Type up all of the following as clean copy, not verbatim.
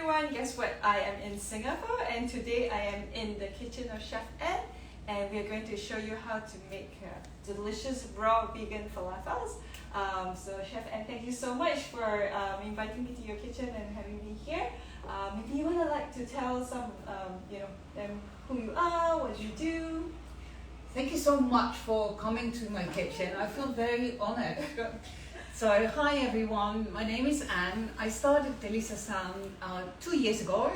everyone, guess what? I am in Singapore and today I am in the kitchen of Chef Anne and we are going to show you how to make delicious raw vegan falafels. So Chef Anne, thank you so much for inviting me to your kitchen and having me here. Maybe you want to like to tell some, them who you are, what you do. Thank you so much for coming to my kitchen. I feel very honored. So, hi everyone, my name is Anne. I started Dehydrating 2 years ago,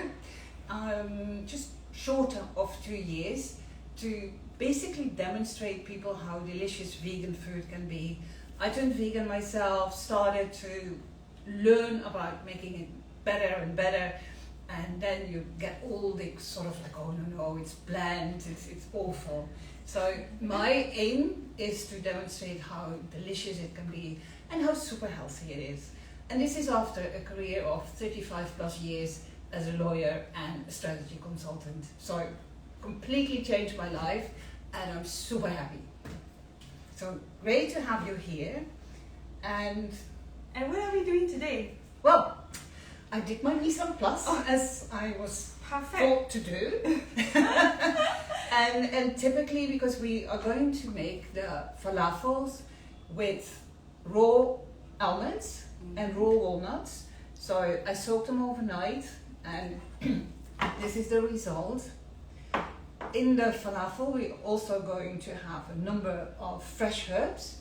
just short of 2 years, to basically demonstrate people how delicious vegan food can be. I turned vegan myself, started to learn about making it better and better, and then you get all the sort of like, oh no, it's bland, it's awful. So my aim is to demonstrate how delicious it can be and how super healthy it is. And this is after a career of 35 plus years as a lawyer and a strategy consultant. So completely changed my life and I'm super happy. So great to have you here. And what are we doing today? Well, I did my mise plus as I was taught to do. and typically because we are going to make the falafels with raw almonds and raw walnuts. So I soaked them overnight and this is the result. In the falafel we're also going to have a number of fresh herbs,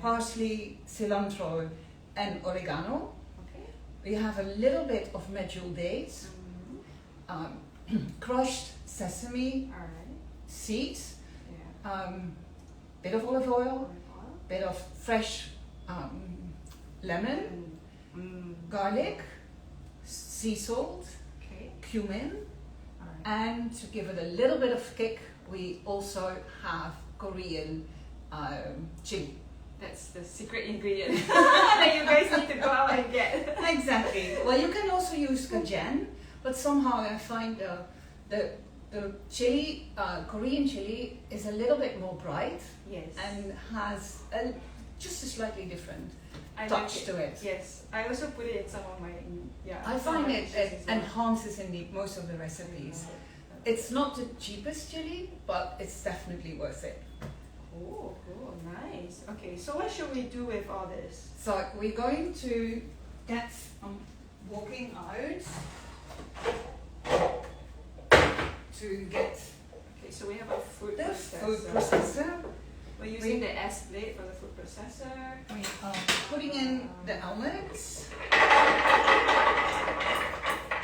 parsley, cilantro and oregano. Okay. We have a little bit of medjool dates, crushed sesame seeds, bit of olive oil, bit of fresh lemon, garlic, sea salt, cumin, and to give it a little bit of kick, we also have Korean chilli. That's the secret ingredient that you guys need to go out and get. Exactly. Well, you can also use cayenne, but somehow I find the chili, Korean chili, is a little bit more bright. Yes. And has just a slightly different touch like to it. Yes, I also put it in some of my I find it enhances indeed most of the recipes. It's not the cheapest chili, but it's definitely worth it. Cool, nice. Okay, so what should we do with all this? So we're going to get walking out to get. Okay, so we have a food processor. We're using the S blade for the food processor. We are putting in the almonds.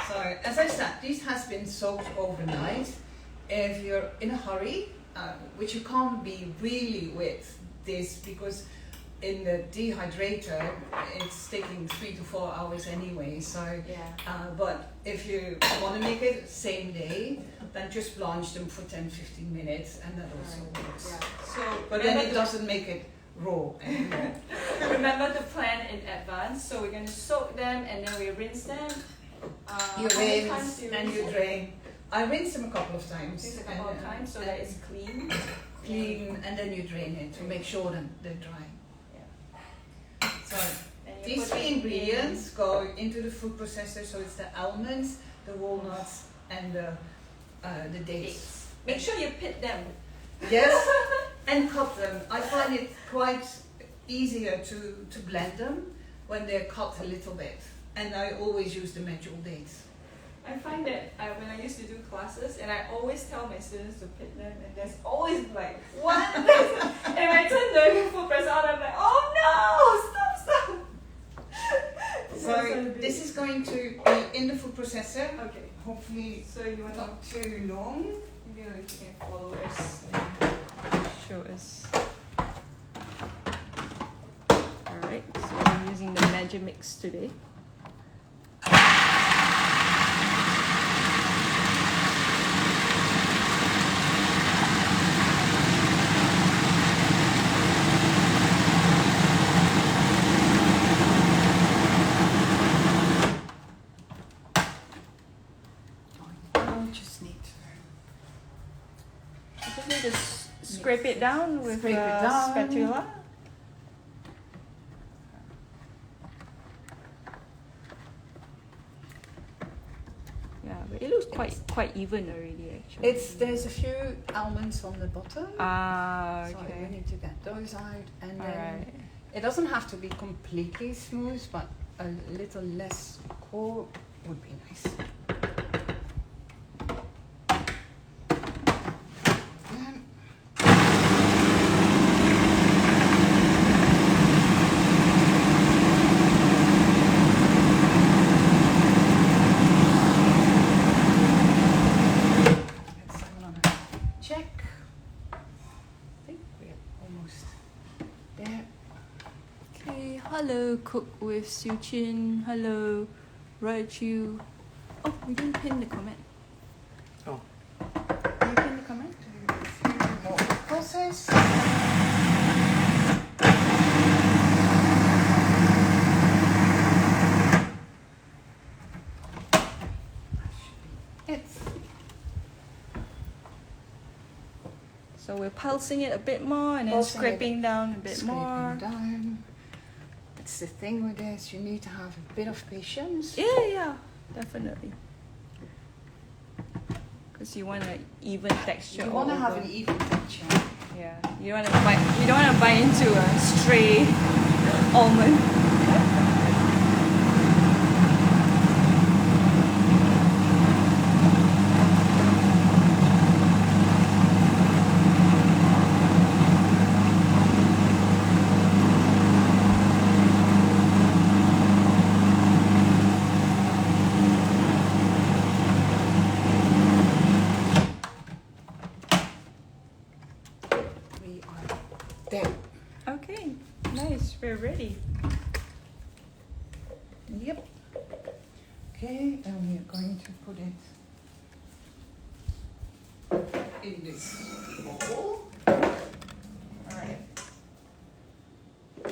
So as I said, this has been soaked overnight. If you're in a hurry, which you can't be really with this because in the dehydrator it's taking 3 to 4 hours anyway. So, but if you want to make it same day, then just blanch them for 10-15 minutes and that also works. Yeah. So, but then it doesn't make it raw anymore. Remember to plan in advance. So we're going to soak them and then we rinse them. You rinse and you drain. I rinse them a couple of times. Rinse a couple of times so that it's clean. And then you drain it to make sure that they're dry. Yeah. So these 3 ingredients go into the food processor. So it's the almonds, the walnuts, and the dates. Make sure you pit them. Yes, and cut them. I find it quite easier to blend them when they're cut a little bit. And I always use the medjool dates. I find that when I used to do classes, and I always tell my students to pit them, and there's always like, what? And I turn the food processor on, I'm like, oh no, stop. So this is going to be in the food processor. Okay. Hopefully, so you want not too long. Maybe if you can follow us and show us. Alright, so I'm using the Magic Mix today. Just scrape it down with a spatula. but it looks quite even already actually. There's a few almonds on the bottom. Ah, So okay. we need to get those out, and then Alright. it doesn't have to be completely smooth, but a little less core would be nice. Then let's have another check. I think we're almost there. Okay, hello, cook with Siu Chin. Hello, Raju. Oh, we didn't pin the comment. Oh. Can you pin the comment? More process. It. So we're pulsing it a bit more and then Pulsing scraping down a bit Scraping more. down. That's the thing with this, you need to have a bit of patience. Yeah, definitely. Because you want an even texture. You want to all have over. an even texture. Yeah, you don't want to bite into a stray almond. We are there. Okay, nice. We're ready. Yep. Okay, and we are going to put it in this bowl. Alright.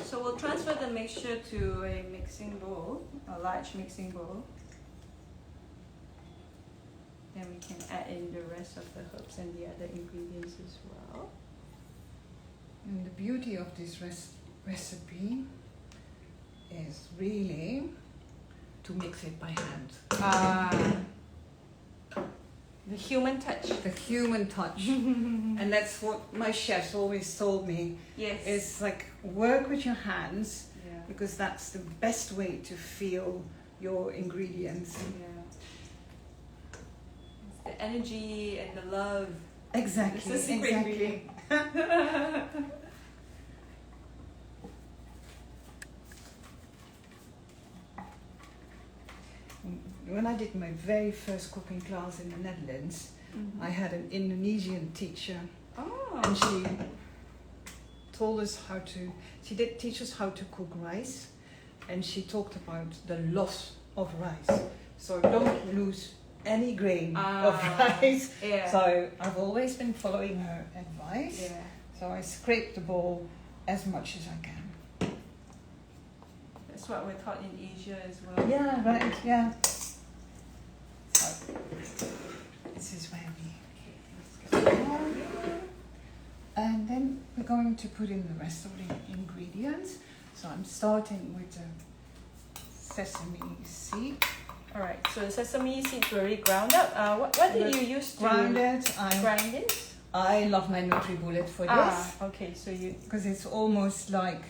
So we'll transfer the mixture to a mixing bowl, a large mixing bowl. Then we can add in the rest of the herbs and the other ingredients as well. And the beauty of this recipe is really to mix it by hand. The human touch. The human touch. And that's what my chefs always told me. Yes. It's like work with your hands, Yeah. because that's the best way to feel your ingredients. Yeah. It's the energy and the love. Exactly. It's the secret exactly. ingredient. When I did my very first cooking class in the Netherlands, Mhm. I had an Indonesian teacher, Oh. and she told us she did teach us how to cook rice, and she talked about the loss of rice. So don't lose any grain of rice. Yeah. So I've always been following her advice. Yeah. So I scrape the bowl as much as I can. That's what we're taught in Asia as well. Yeah, right, yeah. So, this is where we and then we're going to put in the rest of the ingredients. So I'm starting with the sesame seed. Alright, so the sesame seeds were already ground up. What did you use to Grind it. grind it? I love my NutriBullet for this, Okay, so you... because it's almost like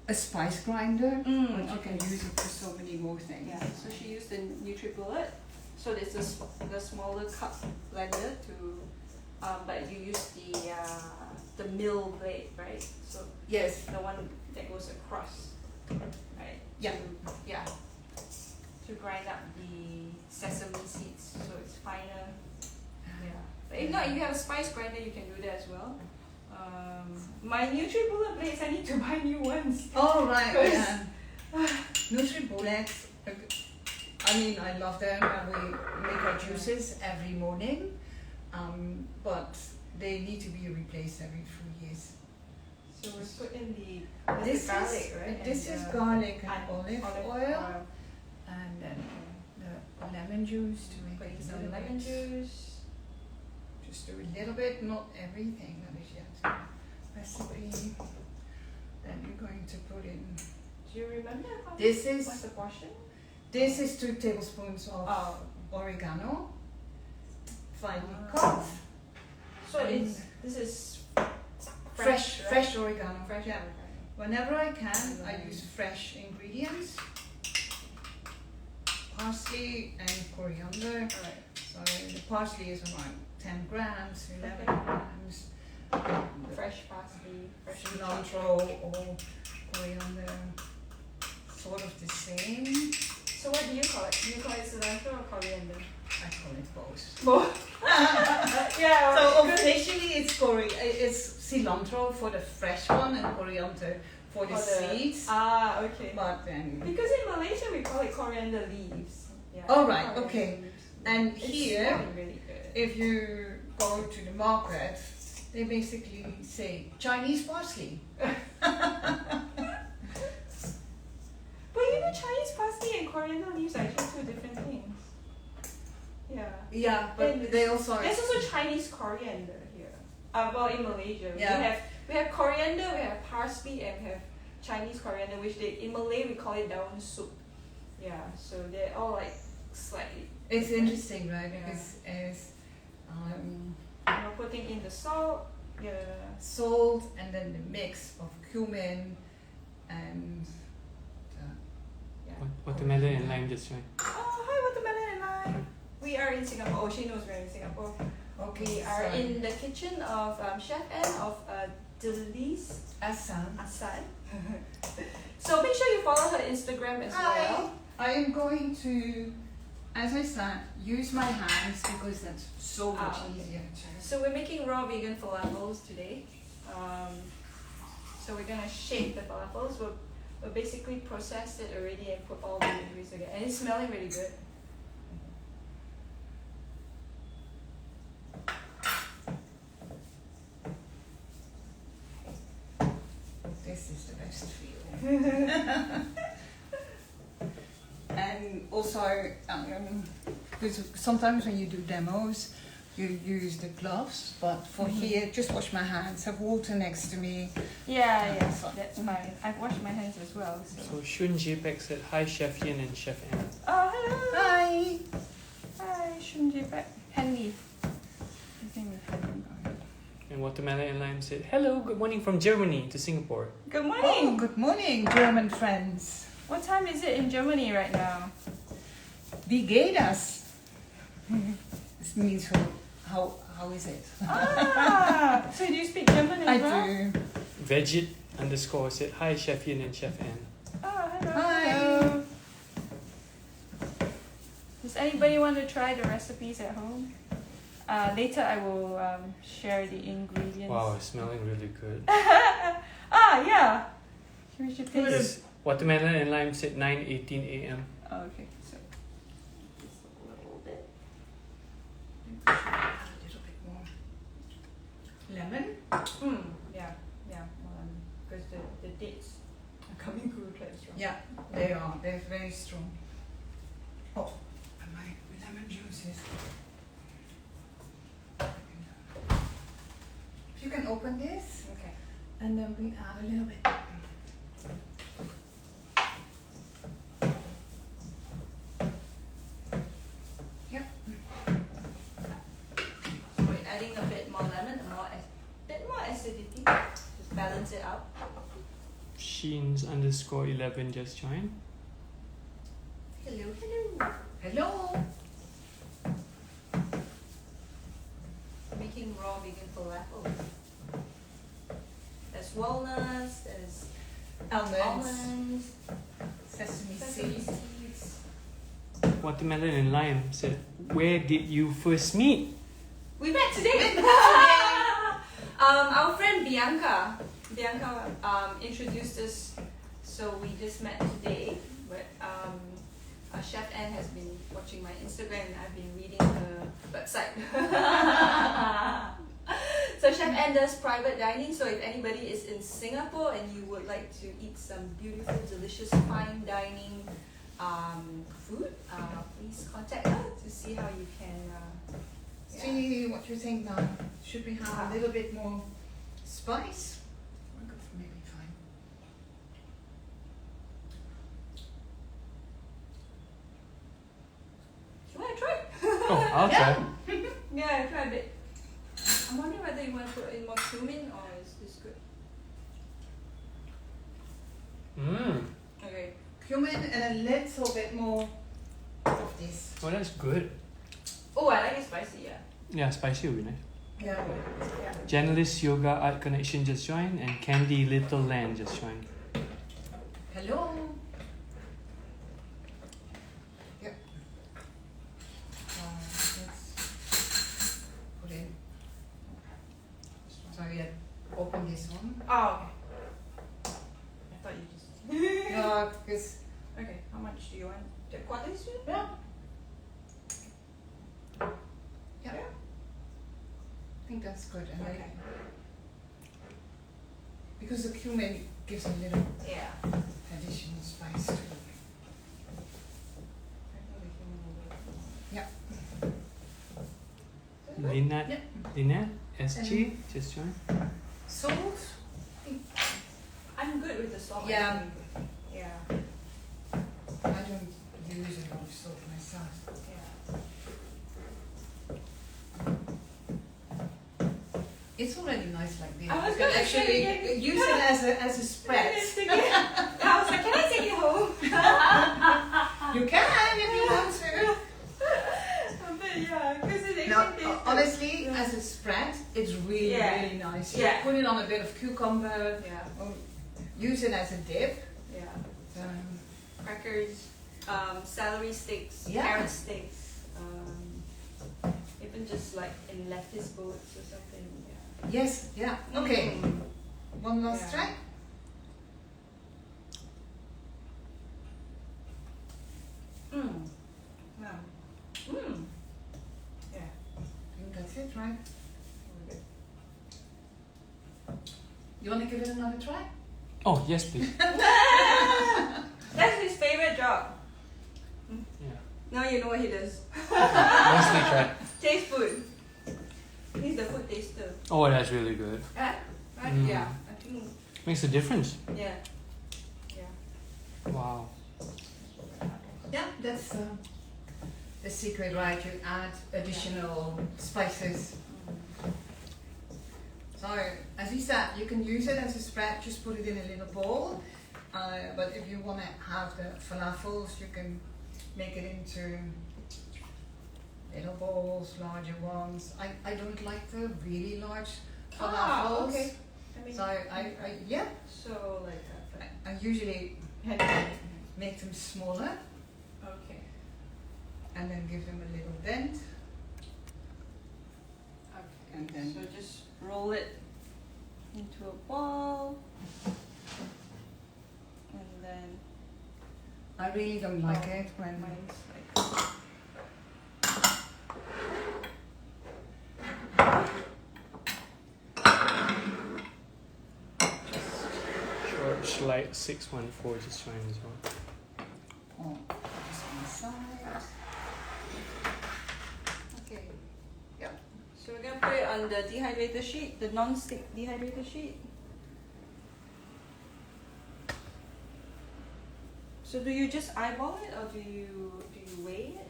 a spice grinder, but you okay. can use it for so many more things. Yeah, so she used the NutriBullet. So it's the smaller cup blender to... but you use the mill blade, right? So Yes. the one that goes across, right? Yeah. To grind up the sesame seeds so it's finer. Yeah. But if not, if you have a spice grinder, you can do that as well. My NutriBullet blades, I need to buy new ones. Oh, right. Yeah. NutriBullets, I mean, I love them, and we make our juices every morning, but they need to be replaced every 3 years. So we put in the This garlic, right? This and is the garlic and olive oil, and then the lemon juice to make Put it a some little lemon bit. juice. Just do a little bit, not everything that is yet recipe. Then you're going to put in. Do you remember how This is what's the portion? This is 2 tablespoons of oregano, finely cut. So this is fresh right? oregano. Fresh Yeah. oregano. Whenever I can, I use fresh ingredients. Parsley and coriander. Alright. So the parsley is around 10 grams, 11 grams. Fresh parsley, fresh Cilantro or coriander, sort of the same. So what do you call it? Do you call it cilantro or coriander? I call it both. Both. Yeah. So good. officially it's cilantro for the fresh one and coriander for the seeds. Ah, okay. But then Because in Malaysia we call it coriander leaves. Yeah. Oh, right, coriander okay. leaves. And It's here, smelling really good. if you go to the market, they basically say Chinese parsley. But you know, Chinese parsley and coriander leaves are actually 2 different things. Yeah. Yeah, but And they also There's also Chinese coriander here. Well, in Malaysia, Yeah. we have coriander, we have parsley, and we have Chinese coriander, which in Malay we call it daun soup. Yeah, so they're all like slightly. It's interesting, right? Yeah. Because as We're putting in the salt, salt and then the mix of cumin and Watermelon and lime just right. Oh, hi, watermelon and lime. We are in Singapore. Oh, she knows we're in Singapore. We are in the kitchen of Chef Anne of Assam. Asan. So make sure you follow her Instagram as well. I am going to, as I said, use my hands because that's so much okay. easier. So we're making raw vegan falafels today. So we're gonna shape the falafels. We'll basically processed it already and put all the ingredients together. And it's smelling really good. This is the best feel. And also, because sometimes when you do demos, you use the gloves, but for here, just wash my hands, have water next to me. Yeah, that's fine. I've washed my hands as well. So Shun JPEG said, hi Chef Yin and Chef Anne. Oh, hello. Hi! Hi, Shunji. Henley. His name is Henley. And Watermelon and Lime said, hello, good morning from Germany to Singapore. Good morning. Oh, good morning, German friends. What time is it in Germany right now? Wie geht das? This means how is it? Ah, so do you speak German as I well? do. Vegit _ said, hi Chef Yin and Chef Anne. Oh, hello. Hi. Hello. Does anybody want to try the recipes at home? Later I will share the ingredients. Wow, it's smelling really good. Yeah. We should taste it. This Watermelon and Lime said 9:18 a.m. Oh, okay, so just a little bit. A little bit more lemon. Yeah. Because the dates are coming through quite strong. Yeah, they are. They're very strong. Oh, and my lemon juices. If you can open this, Okay. and then we add a little bit. Yep. So we're adding a bit more lemon, a bit more acidity. Just balance it out. Sheens _11 just joined. Hello. Hello. Making raw vegan falafel. There's walnuts, there's almonds, Sesame sesame seeds. seeds. Watermelon and Lime said, where did you first meet? We met today. Our friend Bianca introduced us, so we just met today. But Chef Anne has been watching my Instagram and I've been reading her website. So Chef Anne does private dining, so if anybody is in Singapore and you would like to eat some beautiful, delicious, fine dining food, please contact her to see how you can See what you think now. Should we have a little bit more spice? Maybe fine. I'll try. Yeah, try a bit. I'm wondering whether you want to put in more cumin or is this good? Mmm. Okay. Cumin and a little bit more of this. Oh, that's good. Oh, I like it spicy, yeah. Yeah, spicy will be nice. Yeah. Yeah. Journalist Yoga Art Connection just joined, and Candy Little Land just joined. Hello. Yep. Let's put in. So yeah, open this one. Oh, okay. I thought you just... Yeah, because Okay, how much do you want? The quarter teaspoon? yeah. Yeah. I think that's good. And Okay. because the cumin gives a little Yeah. additional spice to it. Yeah. Lynette, Yep. Lynette SG just joined. Salt. I'm good with the salt. Yeah. Yeah. I don't use a lot of salt myself. Yeah. It's already nice like this. I was You can gonna actually say, use it as a spread. I was like, can I take it home? You can if you want to. But yeah, because it No, actually tastes honestly, good. as a spread, it's really, Yeah. really nice. You Yeah. put it on a bit of cucumber, Yeah. or use it as a dip. Yeah. Um, Crackers, celery sticks, Yeah. carrot sticks, even just like in lettuce boats or something. Yeah. yes, yeah. Okay, Mm. one last Yeah. try. Mm. No. Mm. Yeah. I think that's it, right? You want to give it another try? Oh, yes, please. That's his favorite job. Yeah. Now you know what he does. Mostly try. Taste food. He's the food taster. Oh, that's really good. Right? Mm. Yeah. I think. Makes a difference. Yeah. Yeah. Wow. Yeah, that's the secret, right? You add additional spices. So, as we said, you can use it as a spread, just put it in a little bowl. But if you want to have the falafels, you can make it into little bowls, larger ones. I don't like the really large falafels. Ah, okay. I mean, So I yeah, so like that. I usually make them smaller Okay. and then give them a little dent. Okay. And then- so just roll it into a ball, and then I really don't like it when mine's like. George Light 614 just joined as well. oh, this one side. Okay. So we're gonna put it on the dehydrator sheet, the non-stick dehydrator sheet. So do you just eyeball it, or do you weigh it?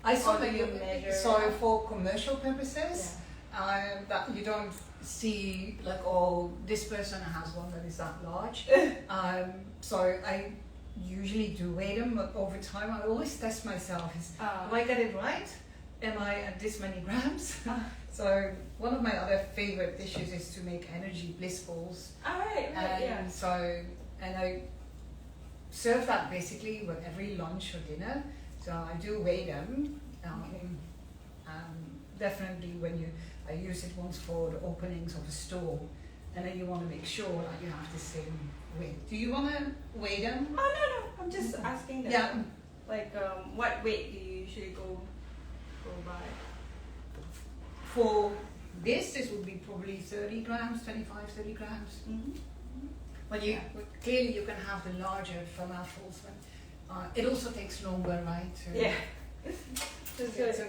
I saw Or do you that measure? so for commercial purposes, that you don't see like, oh, this person has one that is that large. So I usually do weigh them, but over time I always test myself. Do I get it right? Am I at this many grams? So one of my other favorite dishes is to make energy bliss balls. Alright, right, And yeah. so, and I serve that basically with every lunch or dinner. So I do weigh them. Definitely when I use it once for the openings of a store, and then you want to make sure that you have the same weight. Do you want to weigh them? Oh no, I'm just asking that. Yeah. Like what weight do you usually go by? For this would be probably 30 grams, 25, 30 grams. Mm-hmm. But clearly you can have the larger falafels. But, it also takes longer, right? To Yeah. get to-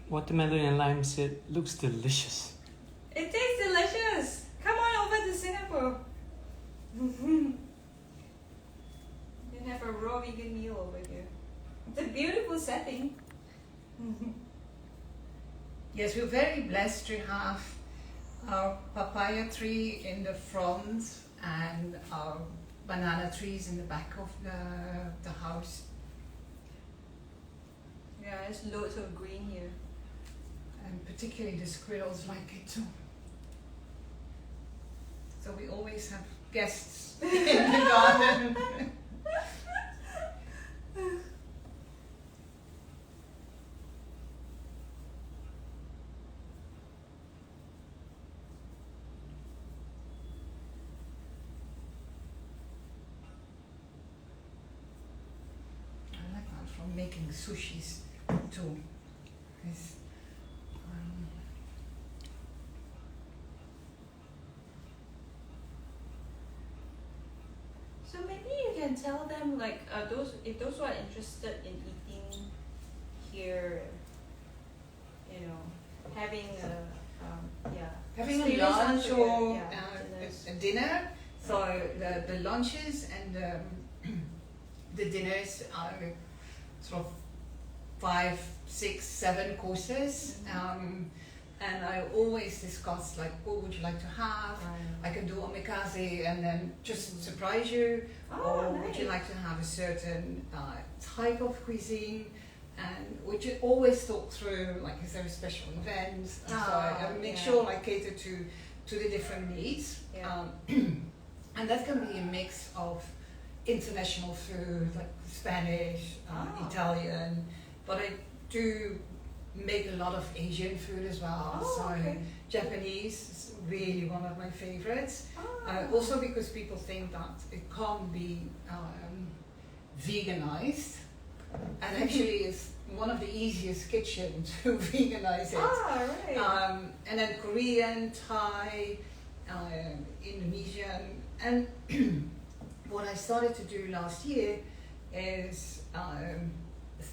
Watermelon and lime said, looks delicious. It tastes delicious. Come on over to Singapore. You can have a raw vegan meal over here. It's a beautiful setting. Yes, we're very blessed to have our papaya tree in the front and our banana trees in the back of the house. Yeah, there's loads of green here. And particularly the squirrels like it too. So we always have guests in the garden. I like that from making sushis too. It's, So maybe you can tell them like if those who are interested in eating here, you know, having having a experience lunch after or dinners. a dinner. So the lunches and the dinners are sort of 5, 6, 7 courses. And I always discuss like, what would you like to have? I can do omakase and then just surprise you. Or would you like to have a certain type of cuisine? And would you always talk through, like, is there a special event? So I make sure I cater to the different needs. Yeah. And that can be a mix of international food, like Spanish, Italian, but I do make a lot of Asian food as well. Japanese is really one of my favorites. Also because people think that it can't be veganized, and actually it's one of the easiest kitchens to veganize it. And then Korean, Thai, Indonesian, and what I started to do last year is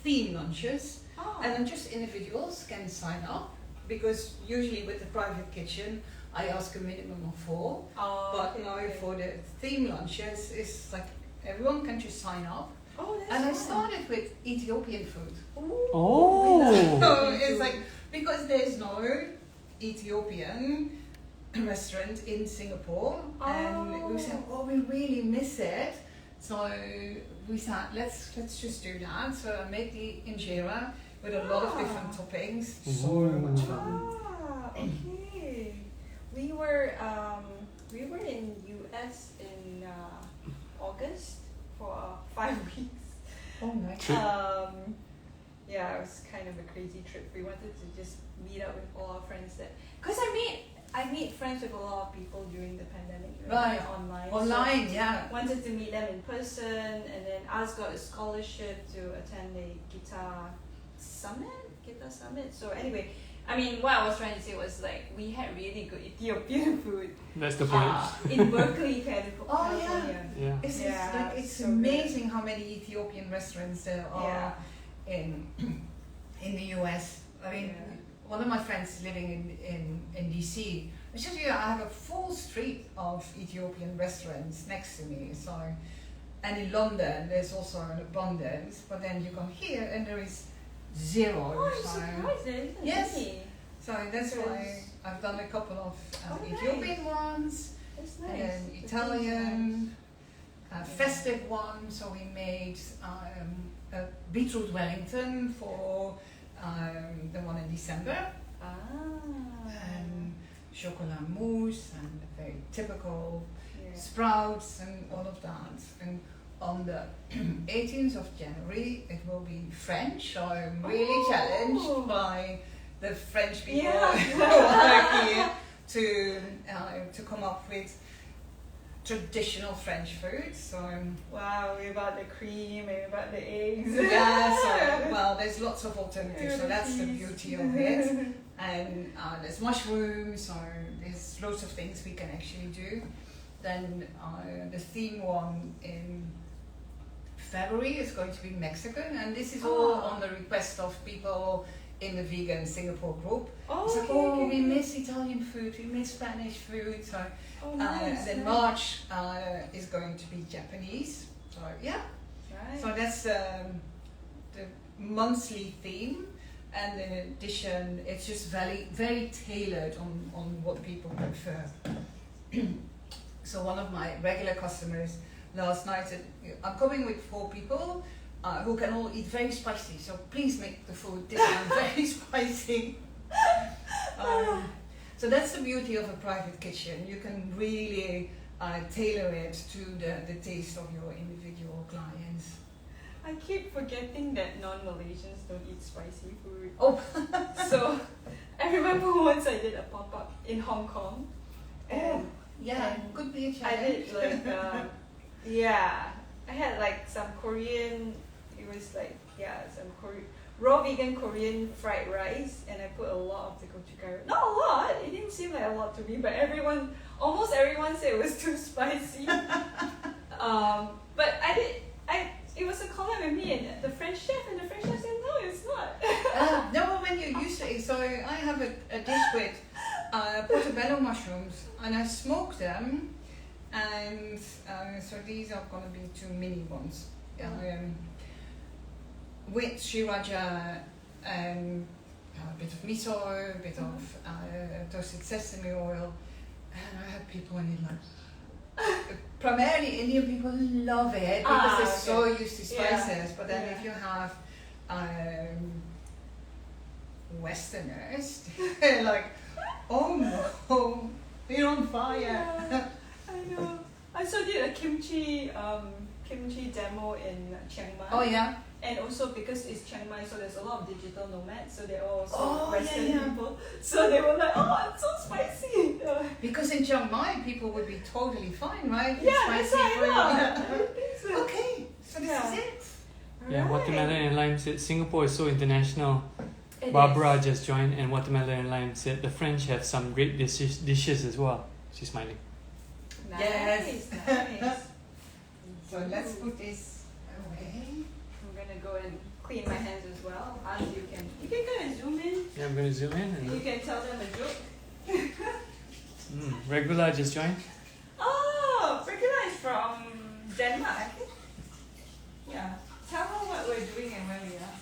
theme lunches. And then just individuals can sign up, because usually with the private kitchen I ask a minimum of 4. But now for the theme lunches, it's like everyone can just sign up. And I started with Ethiopian food. So it's like, because there's no Ethiopian restaurant in Singapore, and we said, we really miss it. So we said, let's just do that. So I made the injera with a lot of different toppings. So much fun. Okay. We were in US in August for 5 weeks. Oh, nice. Yeah, it was kind of a crazy trip. We wanted to just meet up with all our friends there, because I meet friends with a lot of people during the pandemic, online. Online, so wanted to meet them in person, and then Oz got a scholarship to attend a guitar summit. So anyway, I mean, what I was trying to say was like, we had really good Ethiopian food. That's the point. In Berkeley, California. Yeah. It's so amazing how many Ethiopian restaurants there are in the US. I mean, one of my friends living in DC, I said to you, I have a full street of Ethiopian restaurants next to me. So, and in London, there's also an abundance, but then you come here and there is 0. I'm surprised there isn't any. So that's why I've done a couple of Ethiopian ones, That's nice. and then Italian, festive one. So we made a beetroot Wellington for the one in December, and chocolat mousse, and very typical sprouts and all of that. And on the 18th of January, it will be French. So I'm really challenged by the French people who are here to come up with traditional French food. So we're about the cream, we're about the eggs. There's lots of alternatives. So that's the beauty of it. And there's mushrooms. So there's lots of things we can actually do. Then the theme one in February is going to be Mexican, and this is all on the request of people in the vegan Singapore group. We miss Italian food, we miss Spanish food. So and then March is going to be Japanese. So so that's the the monthly theme, and in addition, it's just very tailored on what people prefer. So one of my regular customers last night said, I'm coming with 4 people who can all eat very spicy, so please make the food this time very spicy. So that's the beauty of a private kitchen. You can really tailor it to the taste of your individual clients. I keep forgetting that non-Malaysians don't eat spicy food. Oh, So I remember once I did a pop-up in Hong Kong. And yeah, and could be a I challenge. did like, I had like some Korean, it was like, some raw vegan Korean fried rice, and I put a lot of the gochugaru. Not a lot, it didn't seem like a lot to me, but almost everyone said it was too spicy. But it was a collab with me and the French chef, and the French chef said, no, it's not. No, when you're used to it, so I have a dish with portobello mushrooms, and I smoke them, and so these are going to be 2 mini ones. With sriracha and a bit of miso, a bit of toasted sesame oil, and I had people in it like, primarily Indian people love it because they're so used to spices, but then if you have Westerners, they're like, oh no, you're on fire. Yeah, I know. I also did a kimchi demo in Chiang Mai. Oh yeah? And also because it's Chiang Mai, so there's a lot of digital nomads, so they're also Western people. So they were like, oh, it's so spicy. Because in Chiang Mai, people would be totally fine, right? Yeah, Spicy that's food. I think so. Okay, so this is it. Yeah, Right. watermelon and lime said Singapore is so international. It Barbara is. just joined, and watermelon and lime said the French have some great dishes as well. She's smiling. Nice, Yes. nice. So let's put this away. I'm gonna go and clean my hands as well. As you can kind of zoom in. Yeah, I'm going to zoom in. And you And can tell them a joke. Regular just joined. Oh, Brigida is from Denmark, I think. Yeah. Tell her what we're doing and where we are.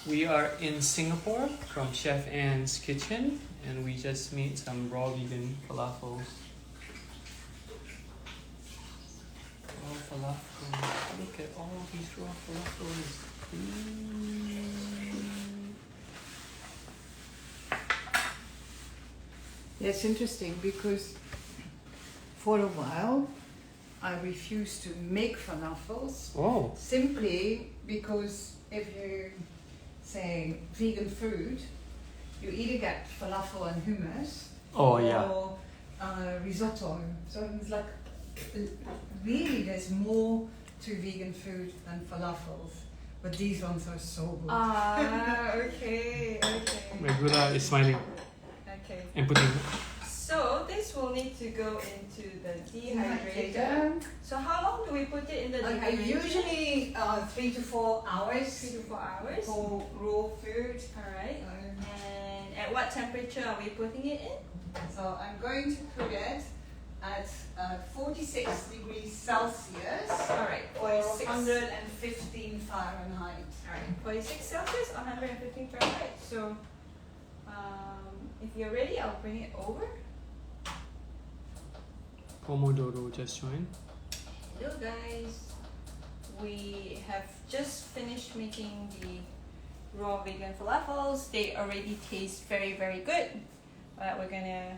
We are in Singapore from Chef Anne's kitchen, and we just made some raw vegan falafels. Oh, falafel. Look at all these raw falafels. It's interesting because for a while I refused to make falafels Oh, simply because if you say vegan food, you either get falafel and hummus oh yeah. or risotto. So it's like really there's more to vegan food than falafels, but these ones are so good. Okay. Regular is smiling Okay. and putting. So this will need to go into the dehydrator. So how long do we put it in the dehydrator? Usually 3 to 4 hours 3 to 4 hours. for raw food. Alright. And at what temperature are we putting it in? So I'm going to put it at 46 degrees Celsius Alright, or 46. 115 Fahrenheit. Alright, 46 Celsius, 115 Fahrenheit. So if you're ready, I'll bring it over. Pomodoro just joined. Hello guys. We have just finished making the raw vegan falafels. They already taste very, very good. But we're gonna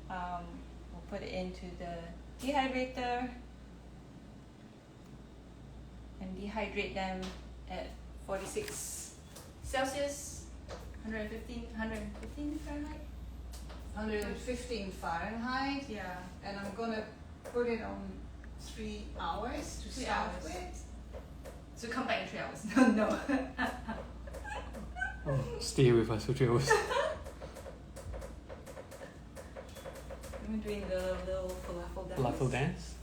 we'll put it into the dehydrator and dehydrate them at 46 Celsius, 115 Fahrenheit. 115 Fahrenheit. Yeah. And I'm gonna put it on 3 hours to 3 start hours. with. So come back in 3 hours. No. Oh, stay with us for 3 hours. I'm doing the little falafel dance. Falafel dance.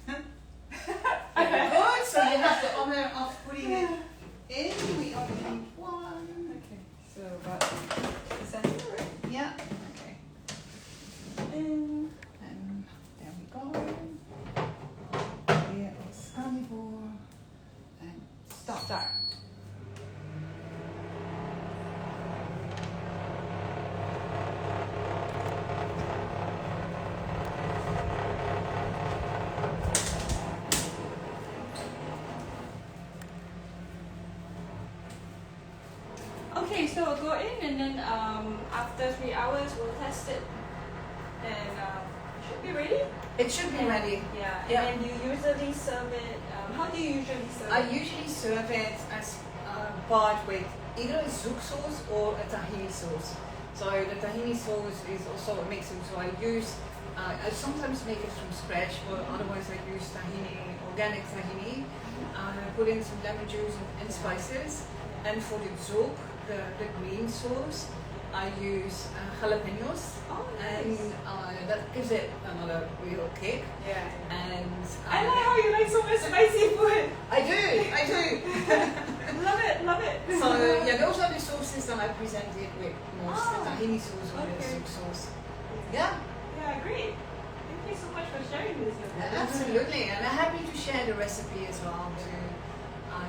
Good, so you have the honor of putting it in. We only need one. Okay, so about the center, right? Yeah. Okay. And And there we go. Here is carnivore. And stop. start. will go in, and then after 3 hours we'll test it, and it should be ready. It should be ready. Yeah, and Yeah. then you usually serve it. How do you usually serve I it? usually serve it as part with either a zouk sauce or a tahini sauce. So the tahini sauce is also a mixing. So I sometimes make it from scratch, but otherwise I use tahini, organic tahini. I put in some lemon juice and spices. And for the zouk, the green sauce, I use jalapenos. Oh, And nice. that gives it another real kick. Yeah. And I like how you like so much spicy food. I do. Love it, love it. So yeah, those are the sauces that I presented with most. The tahini sauce or the okay. soup sauce. Yeah, Yeah, great. Thank you so much for sharing this with us. absolutely. And I'm happy to share the recipe as well to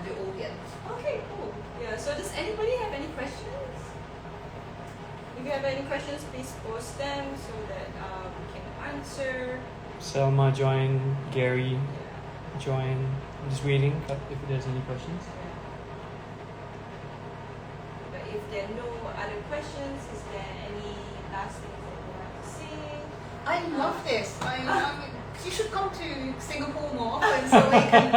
the audience. Okay, cool. Yeah, so does anybody have any questions? If you have any questions, please post them so that we can answer. Selma join, Gary join. I'm just waiting if there's any questions. But if there are no other questions, is there any last things that you want to say? I love this. You should come to Singapore more often so we can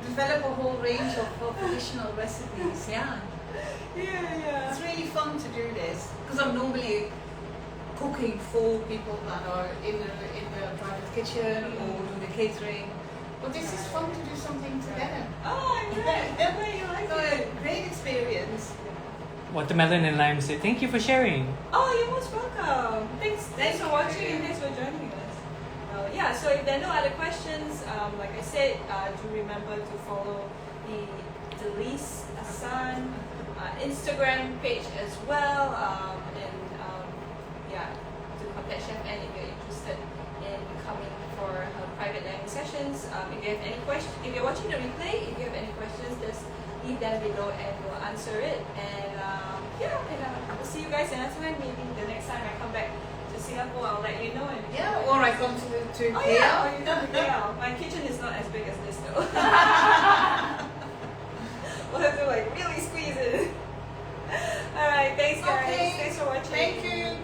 develop a whole range of traditional recipes. Yeah. Yeah. It's really fun to do this because I'm normally cooking for people that are in the private kitchen or do the catering. But this is fun to do something together. Oh, I'm glad. I'm glad you like So it. great experience. Watermelon and lime say thank you for sharing. Oh, you're most welcome. Thanks for watching and thanks for joining us. Yeah, so if there are no other questions, like I said, do remember to follow the Dehydrating Instagram page as well, and yeah, to contact Chef Anne if you're interested in coming for her private dining sessions. If you have any questions, if you're watching the replay, if you have any questions, just leave them below and we'll answer it. And we'll see you guys another time. Maybe the next time I come back to Singapore, I'll let you know. And Yeah, or I come to oh KL. yeah, or you come to KL. My kitchen is not as big as this though. We'll have to like really squeeze it. Alright, thanks guys. Okay. Thanks for watching. Thank you.